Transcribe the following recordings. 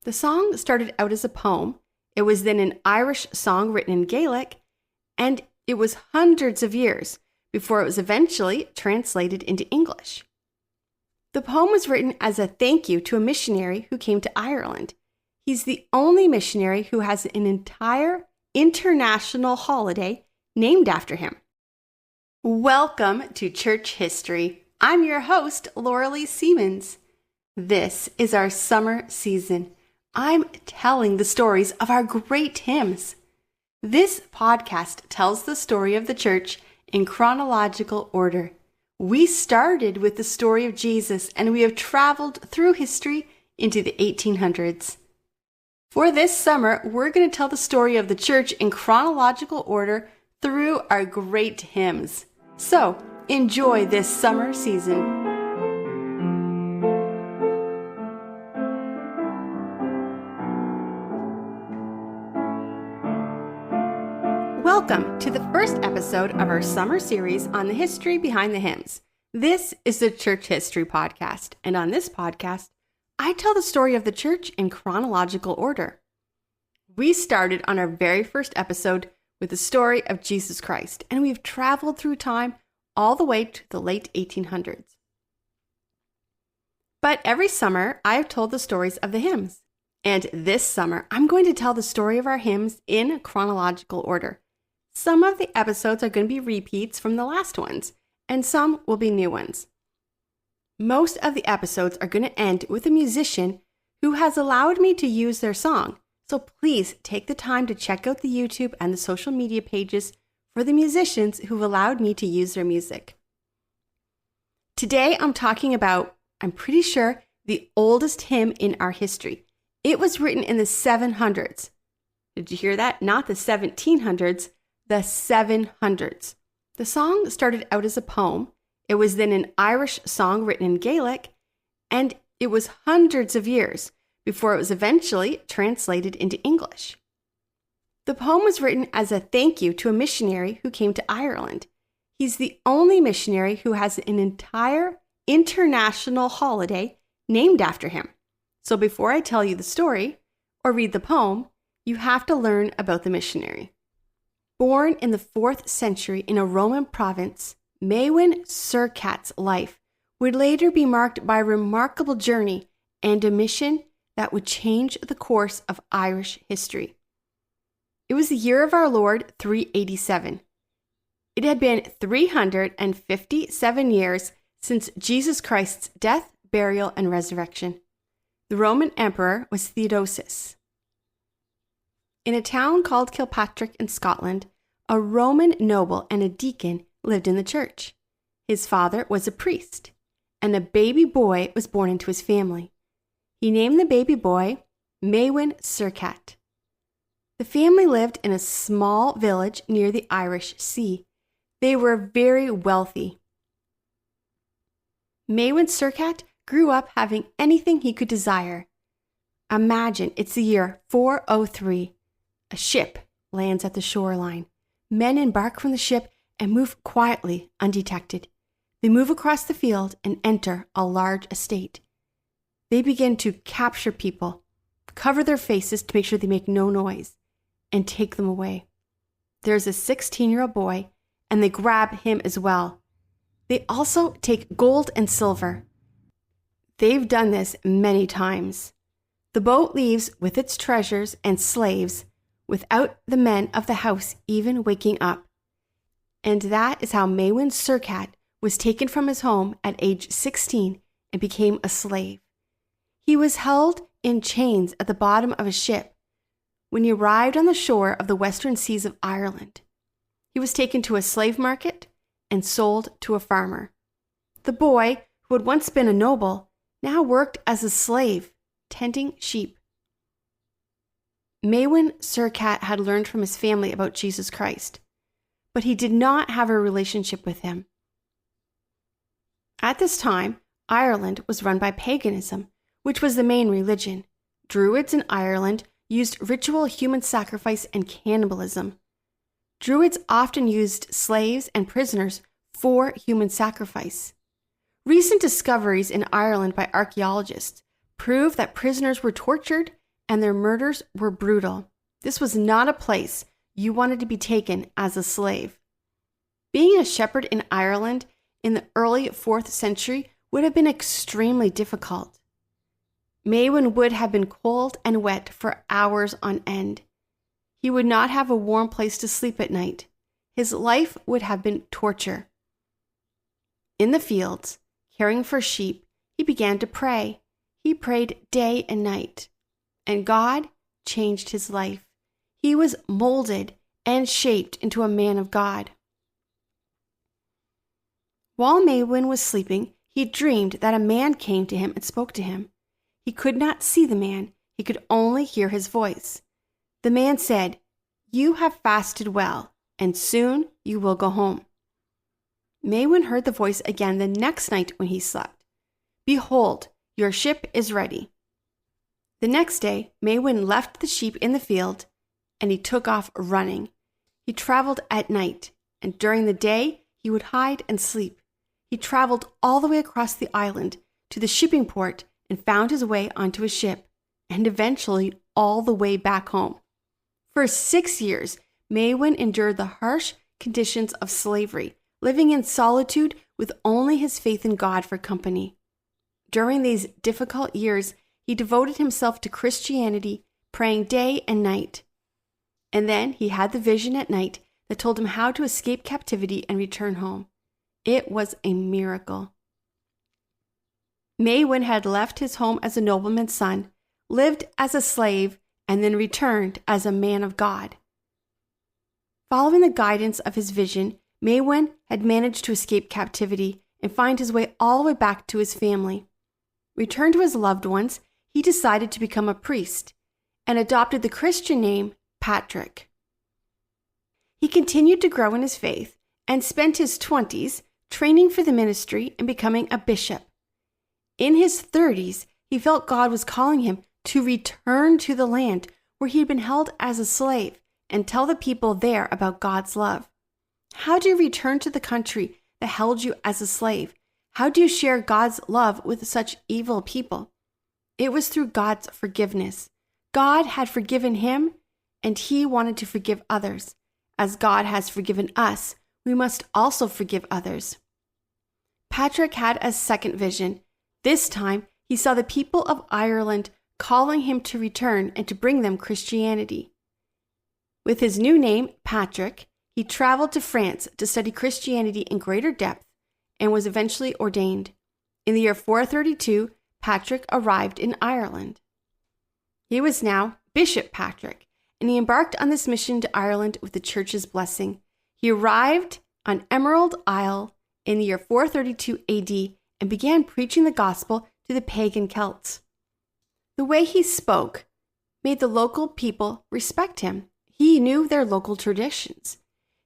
The song started out as a poem. It was then an Irish song written in Gaelic, and it was hundreds of years before it was eventually translated into English. The poem was written as a thank you to a missionary who came to Ireland. He's the only missionary who has an entire international holiday named after him. Welcome to Church History. I'm your host, Laura Lee Siemens. This is our summer season. I'm telling the stories of our great hymns. This podcast tells the story of the church in chronological order. We started with the story of Jesus, and we have traveled through history into the 1800s. For this summer, we're going to tell the story of the church in chronological order through our great hymns. So, enjoy this summer season. Welcome to the first episode of our summer series on the history behind the hymns. This is the Church History Podcast, and on this podcast, I tell the story of the church in chronological order. We started on our very first episode with the story of Jesus Christ, and we've traveled through time all the way to the late 1800s. But every summer, I have told the stories of the hymns, and this summer, I'm going to tell the story of our hymns in chronological order. Some of the episodes are going to be repeats from the last ones, and some will be new ones. Most of the episodes are going to end with a musician who has allowed me to use their song, so please take the time to check out the YouTube and the social media pages for the musicians who've allowed me to use their music. Today I'm talking about, I'm pretty sure, the oldest hymn in our history. It was written in the 700s. Did you hear that? Not the 1700s. The 700s. The song started out as a poem. It was then an Irish song written in Gaelic, and it was hundreds of years before it was eventually translated into English. The poem was written as a thank you to a missionary who came to Ireland. He's the only missionary who has an entire international holiday named after him. So before I tell you the story or read the poem, you have to learn about the missionary. Born in the 4th century in a Roman province, Maewyn Surcat's life would later be marked by a remarkable journey and a mission that would change the course of Irish history. It was the year of our Lord 387. It had been 357 years since Jesus Christ's death, burial, and resurrection. The Roman emperor was Theodosius. In a town called Kilpatrick in Scotland, a Roman noble and a deacon lived in the church. His father was a priest, and a baby boy was born into his family. He named the baby boy Maewyn Surcat. The family lived in a small village near the Irish Sea. They were very wealthy. Maewyn Surcat grew up having anything he could desire. Imagine it's the year 403. A ship lands at the shoreline. Men embark from the ship and move quietly, undetected. They move across the field and enter a large estate. They begin to capture people, cover their faces to make sure they make no noise, and take them away. There's a 16-year-old boy, and they grab him as well. They also take gold and silver. They've done this many times. The boat leaves with its treasures and slaves without the men of the house even waking up. And that is how Maewyn Surcat was taken from his home at age 16 and became a slave. He was held in chains at the bottom of a ship when he arrived on the shore of the western seas of Ireland. He was taken to a slave market and sold to a farmer. The boy, who had once been a noble, now worked as a slave, tending sheep. Maewyn Surcat had learned from his family about Jesus Christ, but he did not have a relationship with him. At this time, Ireland was run by paganism, which was the main religion. Druids in Ireland used ritual human sacrifice and cannibalism. Druids often used slaves and prisoners for human sacrifice. Recent discoveries in Ireland by archaeologists prove that prisoners were tortured and their murders were brutal. This was not a place you wanted to be taken as a slave. Being a shepherd in Ireland in the early 4th century would have been extremely difficult. Maewyn would have been cold and wet for hours on end. He would not have a warm place to sleep at night. His life would have been torture. In the fields, caring for sheep, he began to pray. He prayed day and night, and God changed his life. He was molded and shaped into a man of God. While Maewyn was sleeping, he dreamed that a man came to him and spoke to him. He could not see the man, he could only hear his voice. The man said, "You have fasted well, and soon you will go home." Maewyn heard the voice again the next night when he slept. "Behold, your ship is ready." The next day, Maewyn left the sheep in the field, and he took off running. He traveled at night, and during the day he would hide and sleep. He traveled all the way across the island to the shipping port and found his way onto a ship, and eventually all the way back home. For 6 years, Maewyn endured the harsh conditions of slavery, living in solitude with only his faith in God for company. During these difficult years, he devoted himself to Christianity, praying day and night. And then he had the vision at night that told him how to escape captivity and return home. It was a miracle. Maewyn had left his home as a nobleman's son, lived as a slave, and then returned as a man of God. Following the guidance of his vision, Maewyn had managed to escape captivity and find his way all the way back to his family. Returned to his loved ones, he decided to become a priest and adopted the Christian name Patrick. He continued to grow in his faith and spent his 20s training for the ministry and becoming a bishop. In his 30s, he felt God was calling him to return to the land where he had been held as a slave and tell the people there about God's love. How do you return to the country that held you as a slave? How do you share God's love with such evil people? It was through God's forgiveness. God had forgiven him, and he wanted to forgive others. As God has forgiven us, we must also forgive others. Patrick had a second vision. This time, he saw the people of Ireland calling him to return and to bring them Christianity. With his new name, Patrick, he traveled to France to study Christianity in greater depth and was eventually ordained. In the year 432, Patrick arrived in Ireland. He was now Bishop Patrick, and he embarked on this mission to Ireland with the church's blessing. He arrived on Emerald Isle in the year 432 AD and began preaching the gospel to the pagan Celts. The way he spoke made the local people respect him. He knew their local traditions.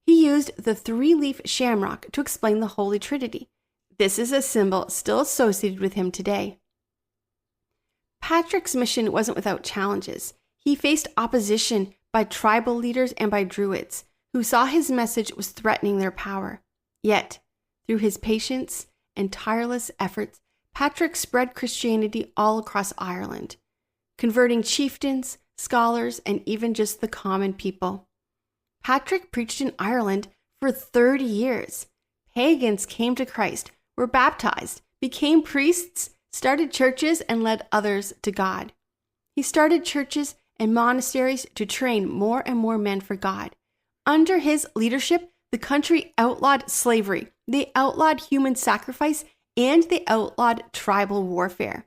He used the 3-leaf shamrock to explain the Holy Trinity. This is a symbol still associated with him today. Patrick's mission wasn't without challenges. He faced opposition by tribal leaders and by Druids, who saw his message was threatening their power. Yet, through his patience and tireless efforts, Patrick spread Christianity all across Ireland, converting chieftains, scholars, and even just the common people. Patrick preached in Ireland for 30 years. Pagans came to Christ, were baptized, became priests, started churches, and led others to God. He started churches and monasteries to train more and more men for God. Under his leadership, the country outlawed slavery, they outlawed human sacrifice, and they outlawed tribal warfare.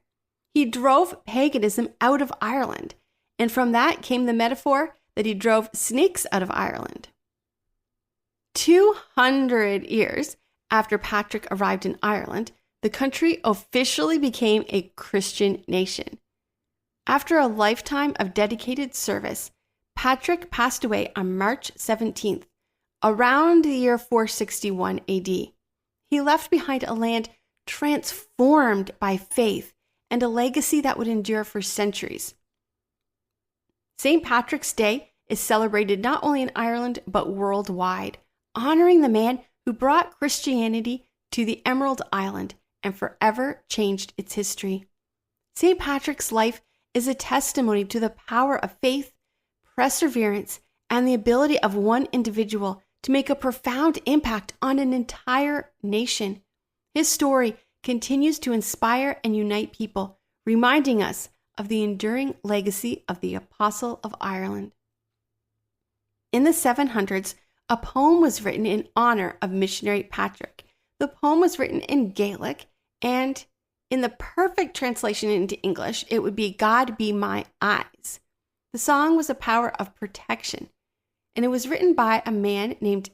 He drove paganism out of Ireland, and from that came the metaphor that he drove snakes out of Ireland. 200 years after Patrick arrived in Ireland, the country officially became a Christian nation. After a lifetime of dedicated service, Patrick passed away on March 17th, around the year 461 AD. He left behind a land transformed by faith and a legacy that would endure for centuries. St. Patrick's Day is celebrated not only in Ireland but worldwide, honoring the man who brought Christianity to the Emerald Island and forever changed its history. St. Patrick's life is a testimony to the power of faith, perseverance, and the ability of one individual to make a profound impact on an entire nation. His story continues to inspire and unite people, reminding us of the enduring legacy of the Apostle of Ireland. In the 700s, a poem was written in honor of missionary Patrick. The poem was written in Gaelic, and in the perfect translation into English, it would be "God Be My Eyes." The song was a power of protection, and it was written by a man named,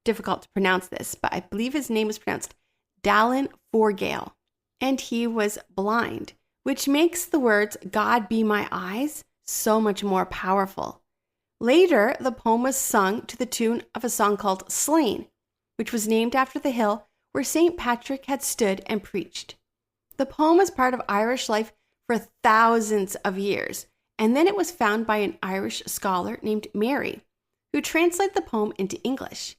difficult to pronounce this, but I believe his name is pronounced Dallin Forgale, and he was blind, which makes the words "God Be My Eyes" so much more powerful. Later, the poem was sung to the tune of a song called "Slain," which was named after the hill where St. Patrick had stood and preached. The poem was part of Irish life for thousands of years, and then it was found by an Irish scholar named Mary, who translated the poem into English.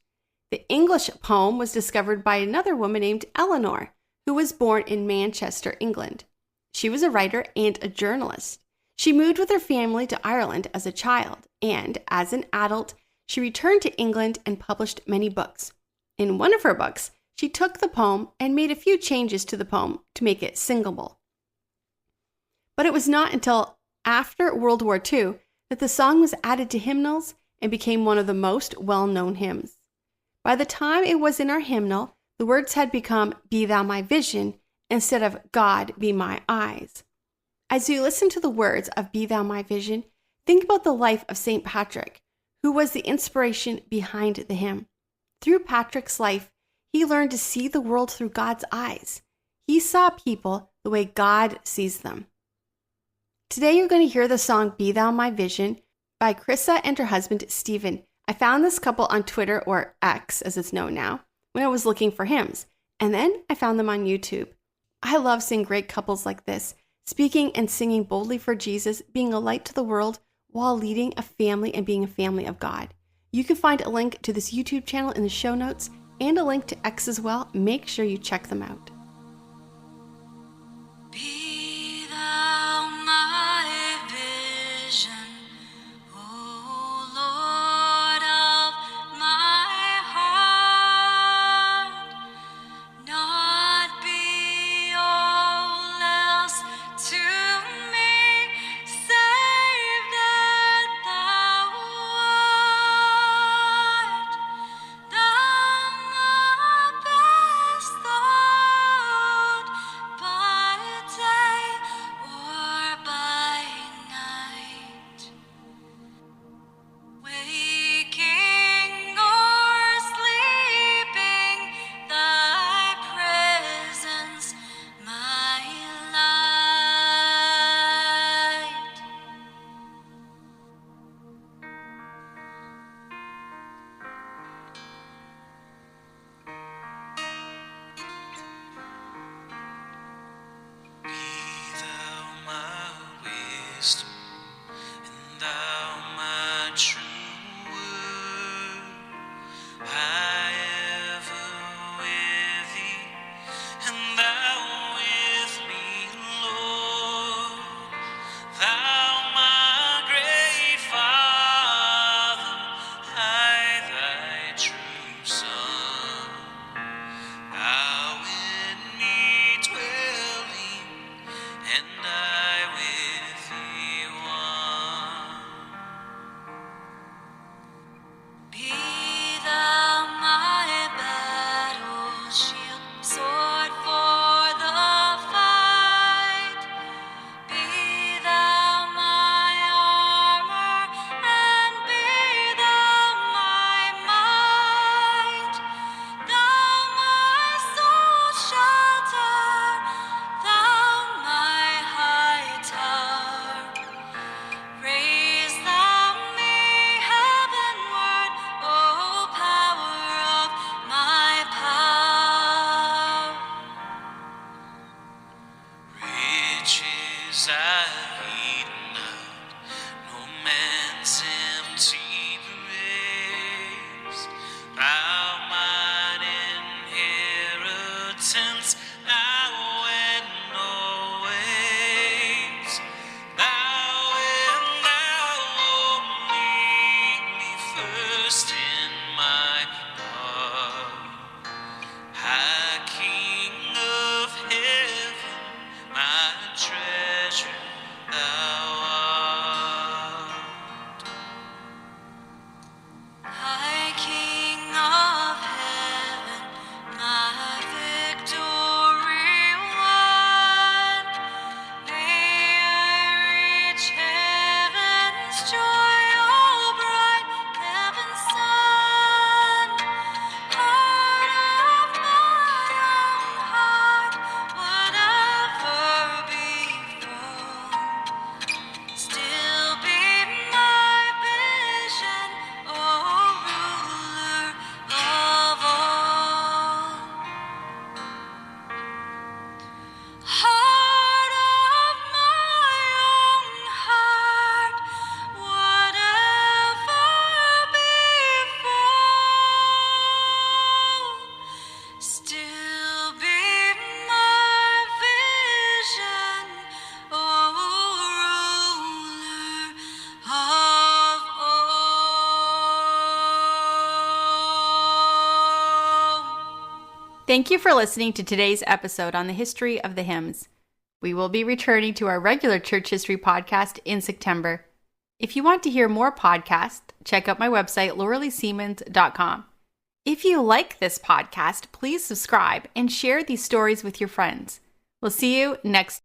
The English poem was discovered by another woman named Eleanor, who was born in Manchester, England. She was a writer and a journalist. She moved with her family to Ireland as a child, and as an adult, she returned to England and published many books. In one of her books, she took the poem and made a few changes to the poem to make it singable. But it was not until after World War II that the song was added to hymnals and became one of the most well-known hymns. By the time it was in our hymnal, the words had become "Be Thou My Vision" instead of "God Be My Eyes." As you listen to the words of "Be Thou My Vision," think about the life of St. Patrick, who was the inspiration behind the hymn. Through Patrick's life, he learned to see the world through God's eyes. He saw people the way God sees them. Today you're going to hear the song "Be Thou My Vision" by Chrissa and her husband Stephen. I found this couple on Twitter, or X as it's known now, when I was looking for hymns, and then I found them on YouTube. I love seeing great couples like this, speaking and singing boldly for Jesus, being a light to the world while leading a family and being a family of God. You can find a link to this YouTube channel in the show notes and a link to X as well. Make sure you check them out. Be thou my vision, O Lord of my heart, not be all else to me, save that thou art. Thou my best thought, by day or by night, waking or sleeping, thy presence my light. Be thou my wisdom, and thou my true word. I ever with thee, and thou with me, Lord. Thou my great Father, I thy true Son. Thou in me dwelling, and I with thee heaven's joy, all bright, heaven's sun. Heart of my own heart, whatever befall, still be my vision, oh ruler of all. Heart of my own heart, whatever befall, still be my vision, oh ruler of all. Thank you for listening to today's episode on the history of the hymns. We will be returning to our regular church history podcast in September. If you want to hear more podcasts, check out my website, lauraleesiemens.com. If you like this podcast, please subscribe and share these stories with your friends. We'll see you next